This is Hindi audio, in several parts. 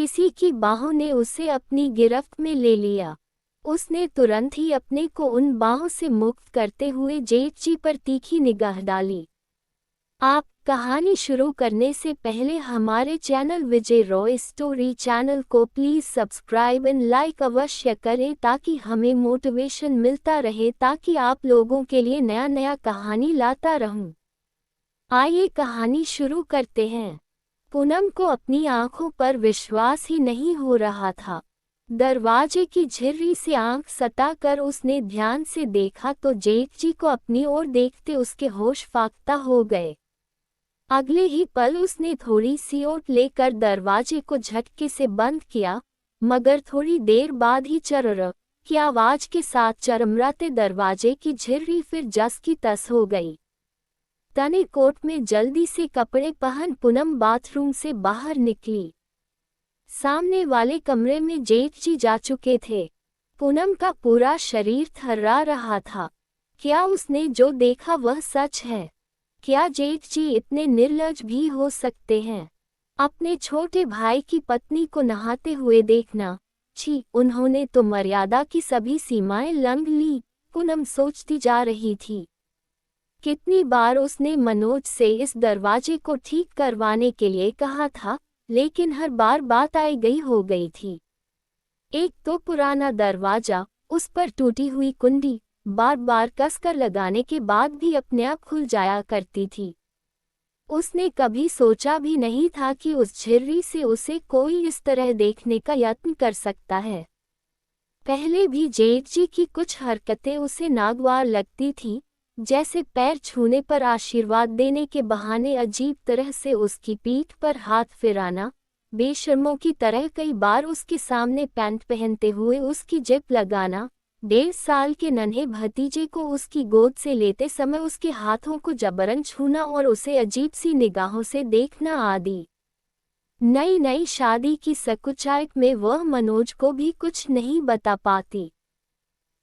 किसी की बाहों ने उसे अपनी गिरफ्त में ले लिया। उसने तुरंत ही अपने को उन बाहों से मुक्त करते हुए जेठजी पर तीखी निगाह डाली। आप कहानी शुरू करने से पहले हमारे चैनल विजय रॉय स्टोरी चैनल को प्लीज़ सब्सक्राइब एंड लाइक अवश्य करें ताकि हमें मोटिवेशन मिलता रहे ताकि आप लोगों के लिए नया नया कहानी लाता रहूं। आइए कहानी शुरू करते हैं। पूनम को अपनी आंखों पर विश्वास ही नहीं हो रहा था। दरवाजे की झिर्री से आंख सटाकर उसने ध्यान से देखा तो जेठजी को अपनी ओर देखते उसके होश फाख्ता हो गए। अगले ही पल उसने थोड़ी सी ओट लेकर दरवाजे को झटके से बंद किया, मगर थोड़ी देर बाद ही चर्र की आवाज के साथ चरमराते दरवाजे की झिर्री फिर जस की तस हो गई। तने कोट में जल्दी से कपड़े पहन पूनम बाथरूम से बाहर निकली। सामने वाले कमरे में जेठजी जा चुके थे। पूनम का पूरा शरीर थर्रा रहा था। क्या उसने जो देखा वह सच है? क्या जेठजी इतने निर्लज्ज भी हो सकते हैं? अपने छोटे भाई की पत्नी को नहाते हुए देखना, छी, उन्होंने तो मर्यादा की सभी सीमाएं लंघ ली, पूनम सोचती जा रही थी। कितनी बार उसने मनोज से इस दरवाजे को ठीक करवाने के लिए कहा था, लेकिन हर बार बात आई गई हो गई थी। एक तो पुराना दरवाजा, उस पर टूटी हुई कुंडी बार बार कसकर लगाने के बाद भी अपने आप खुल जाया करती थी। उसने कभी सोचा भी नहीं था कि उस झिर्री से उसे कोई इस तरह देखने का यत्न कर सकता है। पहले भी जेठजी की कुछ हरकतें उसे नागवार लगती थीं, जैसे पैर छूने पर आशीर्वाद देने के बहाने अजीब तरह से उसकी पीठ पर हाथ फिराना, बेशर्मों की तरह कई बार उसके सामने पैंट पहनते हुए उसकी जिप लगाना, 1.5 साल के नन्हे भतीजे को उसकी गोद से लेते समय उसके हाथों को जबरन छूना और उसे अजीब सी निगाहों से देखना आदि। नई नई शादी की सकुचाहट में वह मनोज को भी कुछ नहीं बता पाती।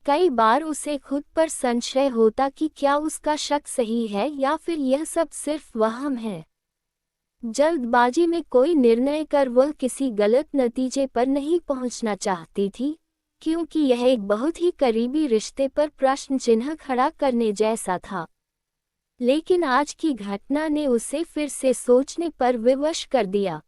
कई बार उसे खुद पर संशय होता कि क्या उसका शक सही है या फिर यह सब सिर्फ वहम है। जल्दबाजी में कोई निर्णय कर वह किसी गलत नतीजे पर नहीं पहुंचना चाहती थी, क्योंकि यह एक बहुत ही करीबी रिश्ते पर प्रश्न चिन्ह खड़ा करने जैसा था। लेकिन आज की घटना ने उसे फिर से सोचने पर विवश कर दिया।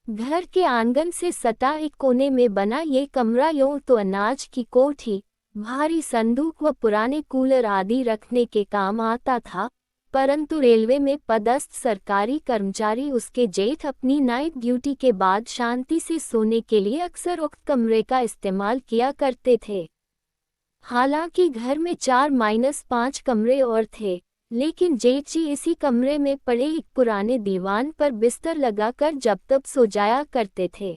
घर के आंगन से सटा एक कोने में बना ये कमरा यूं तो अनाज की कोठी, भारी संदूक व पुराने कूलर आदि रखने के काम आता था, परंतु रेलवे में पदस्थ सरकारी कर्मचारी उसके जेठ अपनी नाइट ड्यूटी के बाद शांति से सोने के लिए अक्सर उक्त कमरे का इस्तेमाल किया करते थे। हालांकि घर में 4-5 कमरे और थे, लेकिन जेठजी इसी कमरे में पड़े एक पुराने दीवान पर बिस्तर लगाकर जब तब सो जाया करते थे।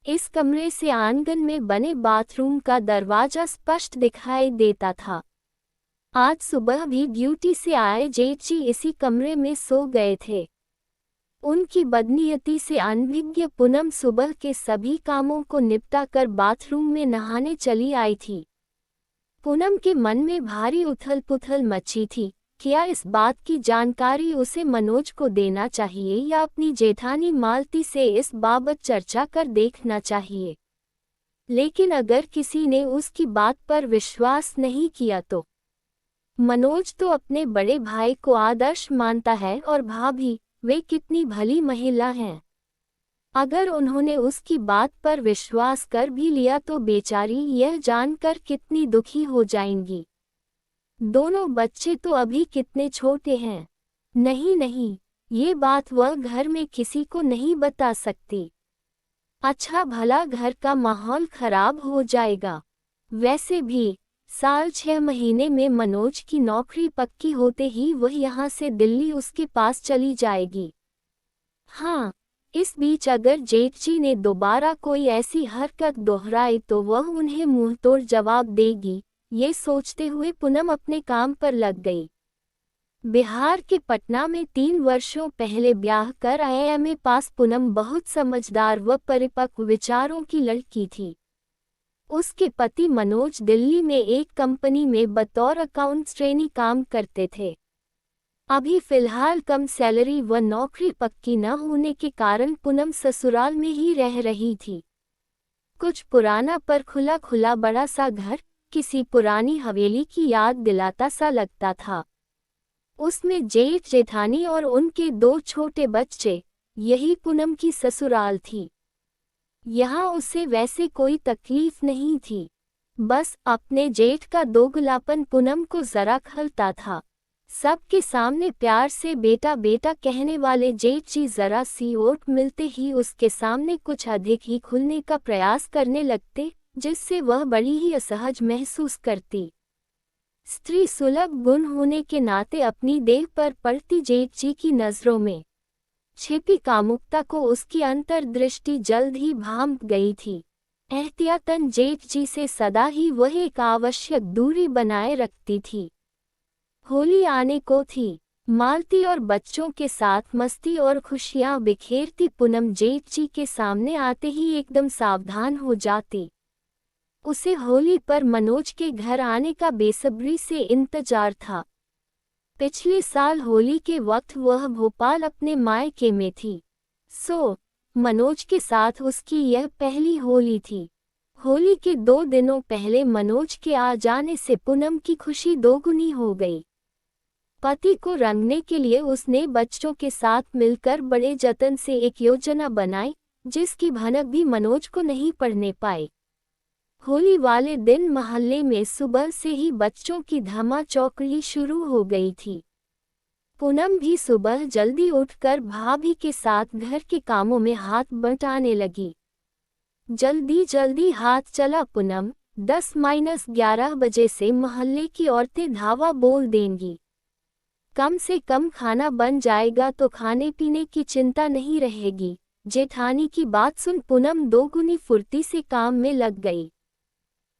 इस कमरे से आंगन में बने बाथरूम का दरवाजा स्पष्ट दिखाई देता था। आज सुबह भी ड्यूटी से आए जेठजी इसी कमरे में सो गए थे। उनकी बदनीयती से अनभिज्ञ पूनम सुबह के सभी कामों को निपटा कर बाथरूम में नहाने चली आई थी। पूनम के मन में भारी उथल पुथल मची थी। क्या इस बात की जानकारी उसे मनोज को देना चाहिए या अपनी जेठानी मालती से इस बाबत चर्चा कर देखना चाहिए? लेकिन अगर किसी ने उसकी बात पर विश्वास नहीं किया तो? मनोज तो अपने बड़े भाई को आदर्श मानता है और भाभी, वे कितनी भली महिला हैं। अगर उन्होंने उसकी बात पर विश्वास कर भी लिया तो बेचारी यह जानकर कितनी दुखी हो जाएंगी। दोनों बच्चे तो अभी कितने छोटे हैं। नहीं नहीं, ये बात वह घर में किसी को नहीं बता सकती। अच्छा भला घर का माहौल खराब हो जाएगा। वैसे भी साल 6 महीने में मनोज की नौकरी पक्की होते ही वह यहाँ से दिल्ली उसके पास चली जाएगी। हाँ, इस बीच अगर जेठजी ने दोबारा कोई ऐसी हरकत दोहराई तो वह उन्हें मुंहतोड़ जवाब देगी। ये सोचते हुए पूनम अपने काम पर लग गई। बिहार के पटना में 3 वर्षों पहले ब्याह कर IIM पास पूनम बहुत समझदार व परिपक्व विचारों की लड़की थी। उसके पति मनोज दिल्ली में एक कंपनी में बतौर अकाउंट्स ट्रेनी काम करते थे। अभी फिलहाल कम सैलरी व नौकरी पक्की न होने के कारण पूनम ससुराल में ही रह रही थी। कुछ पुराना पर खुला खुला बड़ा सा घर किसी पुरानी हवेली की याद दिलाता सा लगता था। उसमें जेठ जेठानी और उनके 2 छोटे बच्चे, यही पूनम की ससुराल थी। यहाँ उसे वैसे कोई तकलीफ नहीं थी, बस अपने जेठ का दोगलापन पूनम को जरा खलता था। सबके सामने प्यार से बेटा बेटा कहने वाले जेठ जी जरा सी ओट मिलते ही उसके सामने कुछ अधिक ही खुलने का प्रयास करने लगते, जिससे वह बड़ी ही असहज महसूस करती। स्त्री सुलभ गुण होने के नाते अपनी देह पर पड़ती जेठ जी की नजरों में छिपी कामुकता को उसकी अंतर्दृष्टि जल्द ही भांप गई थी। एहतियातन जेठ जी से सदा ही वह एक आवश्यक दूरी बनाए रखती थी। होली आने को थी। मालती और बच्चों के साथ मस्ती और खुशियां बिखेरती पूनम जेठ जी के सामने आते ही एकदम सावधान हो जाती। उसे होली पर मनोज के घर आने का बेसब्री से इंतजार था। पिछले साल होली के वक्त वह भोपाल अपने मायके में थी, सो मनोज के साथ उसकी यह पहली होली थी। होली के 2 दिनों पहले मनोज के आ जाने से पूनम की खुशी दोगुनी हो गई। पति को रंगने के लिए उसने बच्चों के साथ मिलकर बड़े जतन से एक योजना बनाई, जिसकी भनक भी मनोज को नहीं पड़ने पाई। होली वाले दिन मोहल्ले में सुबह से ही बच्चों की धमा चौकड़ी शुरू हो गई थी। पूनम भी सुबह जल्दी उठकर भाभी के साथ घर के कामों में हाथ बंटाने लगी। जल्दी जल्दी हाथ चला पूनम, 10-11 बजे से मोहल्ले की औरतें धावा बोल देंगी। कम से कम खाना बन जाएगा तो खाने पीने की चिंता नहीं रहेगी। जेठानी की बात सुन पूनम दोगुनी फुर्ती से काम में लग गई।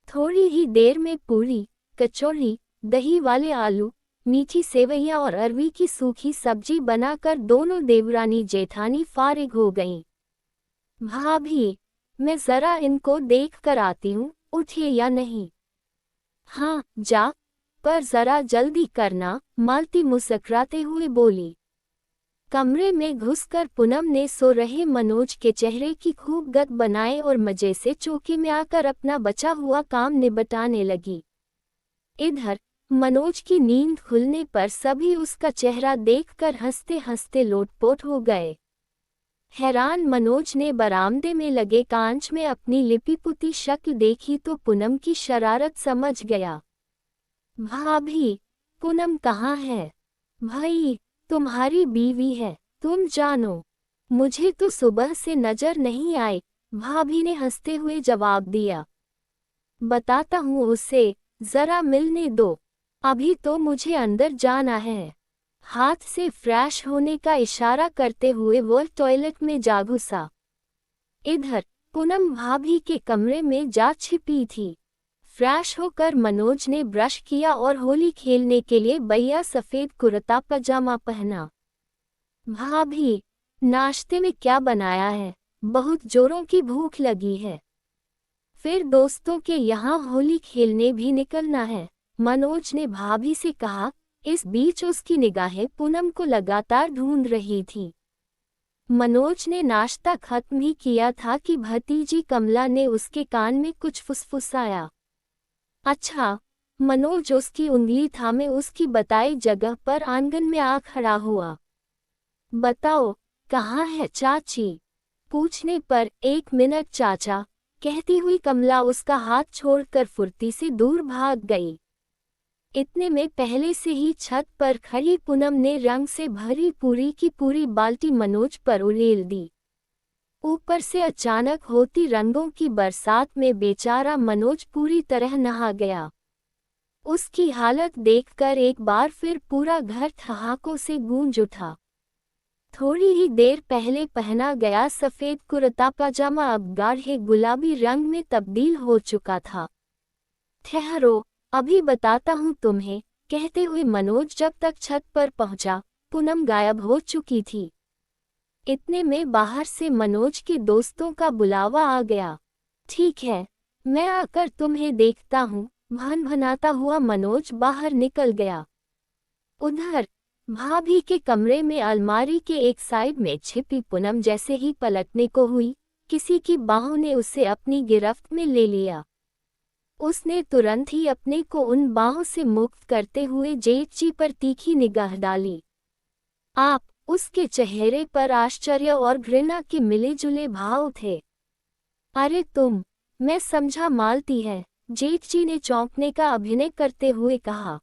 थोड़ी ही देर में पूरी, कचौड़ी, दही वाले आलू, मीठी सेवइयां और अरवी की सूखी सब्जी बनाकर दोनों देवरानी जेठानी फारिग हो गईं। भाभी, मैं जरा इनको देख कर आती हूँ, उठिए या नहीं? हाँ, जा, पर जरा जल्दी करना, मालती मुस्कुराते हुए बोली। कमरे में घुसकर पूनम ने सो रहे मनोज के चेहरे की खूब गत बनाए और मजे से चौकी में आकर अपना बचा हुआ काम निपटाने लगी। इधर मनोज की नींद खुलने पर सभी उसका चेहरा देखकर हंसते हंसते लोटपोट हो गए। हैरान मनोज ने बरामदे में लगे कांच में अपनी लिपि पुती शक्ल देखी तो पूनम की शरारत समझ गया। भाभी, पूनम कहाँ है? भाई, तुम्हारी बीवी है, तुम जानो। मुझे तो सुबह से नजर नहीं आई, भाभी ने हंसते हुए जवाब दिया। बताता हूँ उसे, जरा मिलने दो, अभी तो मुझे अंदर जाना है। हाथ से फ्रेश होने का इशारा करते हुए वह टॉयलेट में जा घुसा। इधर पूनम भाभी के कमरे में जा छिपी थी। फ्रेश होकर मनोज ने ब्रश किया और होली खेलने के लिए बैया सफेद कुर्ता पजामा पहना। भाभी, नाश्ते में क्या बनाया है? बहुत जोरों की भूख लगी है। फिर दोस्तों के यहाँ होली खेलने भी निकलना है, मनोज ने भाभी से कहा। इस बीच उसकी निगाहें पूनम को लगातार ढूंढ रही थी। मनोज ने नाश्ता खत्म ही किया था कि भतीजी कमला ने उसके कान में कुछ फुसफुसाया। अच्छा, मनोज उसकी उंगली थामे उसकी बताई जगह पर आंगन में आ खड़ा हुआ। बताओ, कहाँ है चाची? पूछने पर 1 मिनट चाचा, कहती हुई कमला उसका हाथ छोड़कर फुर्ती से दूर भाग गई। इतने में पहले से ही छत पर खड़ी पूनम ने रंग से भरी पूरी की पूरी बाल्टी मनोज पर उड़ेल दी। ऊपर से अचानक होती रंगों की बरसात में बेचारा मनोज पूरी तरह नहा गया। उसकी हालत देखकर एक बार फिर पूरा घर ठहाकों से गूंज उठा। थोड़ी ही देर पहले पहना गया सफेद कुर्ता पजामा अब गाढ़े गुलाबी रंग में तब्दील हो चुका था। ठहरो, अभी बताता हूँ तुम्हें, कहते हुए मनोज जब तक छत पर पहुंचा, पूनम गायब हो चुकी थी। इतने में बाहर से मनोज के दोस्तों का बुलावा आ गया। ठीक है, मैं आकर तुम्हें देखता हूँ, भन भनाता हुआ मनोज बाहर निकल गया। उधर भाभी के कमरे में अलमारी के एक साइड में छिपी पूनम जैसे ही पलटने को हुई, किसी की बाहों ने उसे अपनी गिरफ्त में ले लिया। उसने तुरंत ही अपने को उन बाहों से मुक्त करते हुए जेठ जी पर तीखी निगाह डाली। आप, उसके चेहरे पर आश्चर्य और घृणा के मिले जुले भाव थे। अरे तुम, मैं समझा मालती है, जेठ जी ने चौंकने का अभिनय करते हुए कहा।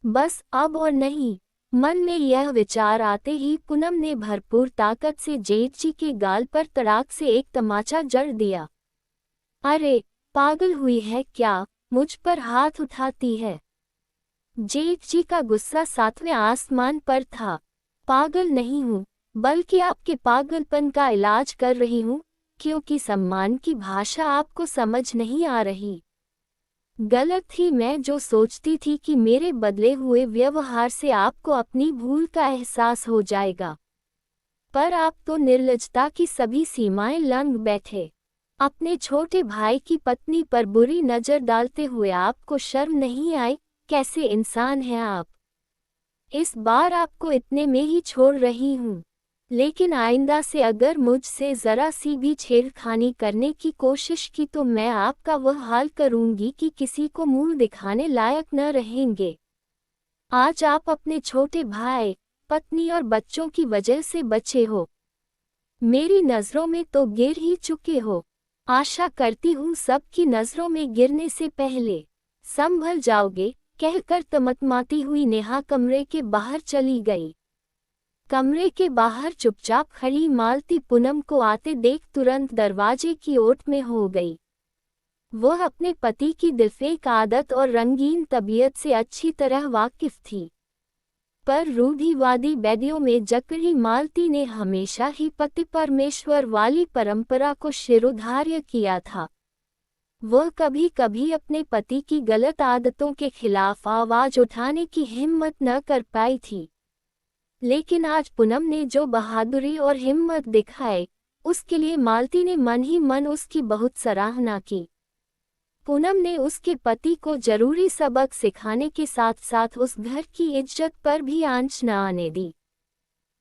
बस अब और नहीं। मन में यह विचार आते ही पूनम ने भरपूर ताकत से जेठ जी के गाल पर तड़ाक से एक तमाचा जड़ दिया। अरे, पागल हुई है क्या, मुझ पर हाथ उठाती है। जेठ जी का गुस्सा सातवें आसमान पर था। पागल नहीं हूँ, बल्कि आपके पागलपन का इलाज कर रही हूँ, क्योंकि सम्मान की भाषा आपको समझ नहीं आ रही। गलत थी मैं जो सोचती थी कि मेरे बदले हुए व्यवहार से आपको अपनी भूल का एहसास हो जाएगा। पर आप तो निर्लज्जता की सभी सीमाएं लांघ बैठे। अपने छोटे भाई की पत्नी पर बुरी नजर डालते हुए आपको शर्म नहीं आई? कैसे इंसान हैं आप। इस बार आपको इतने में ही छोड़ रही हूँ, लेकिन आइंदा से अगर मुझसे जरा सी भी छेड़खानी करने की कोशिश की तो मैं आपका वह हाल करूंगी कि किसी को मुंह दिखाने लायक न रहेंगे। आज आप अपने छोटे भाई, पत्नी और बच्चों की वजह से बचे हो। मेरी नज़रों में तो गिर ही चुके हो। आशा करती हूँ सबकी नज़रों में गिरने से पहले संभल जाओगे, कहकर तमतमाती हुई नेहा कमरे के बाहर चली गई। कमरे के बाहर चुपचाप खड़ी मालती पूनम को आते देख तुरंत दरवाजे की ओट में हो गई। वह अपने पति की दिलफेक आदत और रंगीन तबीयत से अच्छी तरह वाकिफ थी, पर रूढ़िवादी बैदियों में जकड़ी मालती ने हमेशा ही पति परमेश्वर वाली परंपरा को शिरोधार्य किया था। वह कभी कभी अपने पति की गलत आदतों के खिलाफ आवाज उठाने की हिम्मत न कर पाई थी, लेकिन आज पूनम ने जो बहादुरी और हिम्मत दिखाई, उसके लिए मालती ने मन ही मन उसकी बहुत सराहना की। पूनम ने उसके पति को जरूरी सबक सिखाने के साथ साथ उस घर की इज्जत पर भी आंच न आने दी।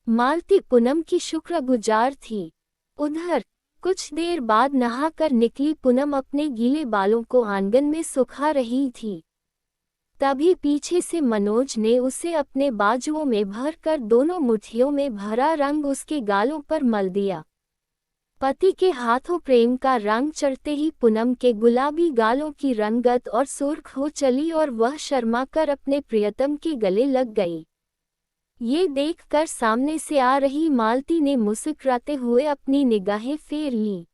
मालती पूनम की शुक्रगुजार थी। उधर कुछ देर बाद नहाकर निकली पूनम अपने गीले बालों को आंगन में सुखा रही थी। तभी पीछे से मनोज ने उसे अपने बाजुओं में भरकर दोनों मुट्ठियों में भरा रंग उसके गालों पर मल दिया। पति के हाथों प्रेम का रंग चढ़ते ही पूनम के गुलाबी गालों की रंगत और सुर्ख हो चली और वह शर्माकर अपने प्रियतम के गले लग गई। ये देखकर सामने से आ रही मालती ने मुस्कुराते हुए अपनी निगाहें फेर ली।